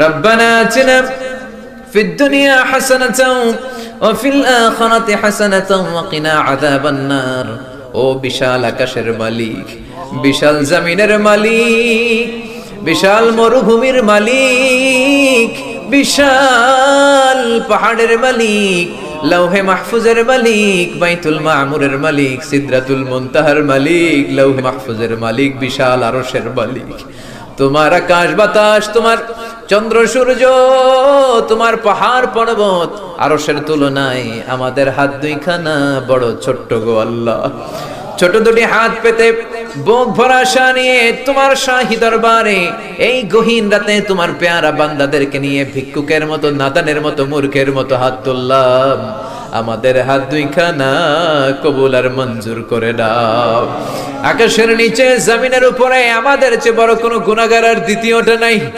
রব্বানা আতিনা ফিদ দুনিয়া হাসানাতাও ওয়া ফিল আখিরাতি হাসানাতাও ওয়া কিনা আযাবান নার। ও বিশাল আকাশের মালিক, বিশাল জমিনের মালিক, বিশাল মরুভূমির মালিক, বিশাল পাহাড়ের মালিক, লৌহে মাহফুজের মালিক, বাইতুল মামুরের মালিক, সিদরাতুল মুনতাহার মালিক, লৌহে মাহফুজের মালিক, বিশাল আরশের মালিক। তোমার আকাশ বাতাস, তোমার চন্দ্র সূর্য, তোমার পাহাড় পর্বত আরশের তুলনায় আমাদের হাত দুইখানা বড় ছোট্ট গো আল্লাহ। ছোট দুটি হাত পেতে বুক ভরা আশা নিয়ে তোমার শাহী দরবারে এই গহীন রাতে তোমার পেয়ারা বান্দাদেরকে নিয়ে ভিক্ষুকের মতো, নাদানের মতো, মূর্খের মতো হাত তুললাম। আমাদের হাত দুইখানা কবুল আর মঞ্জুর করে দাও। আকাশের নিচে জমিনের উপরে আমাদের চেয়ে বড় কোনো গুনাহগার আর দ্বিতীয়টা নাই।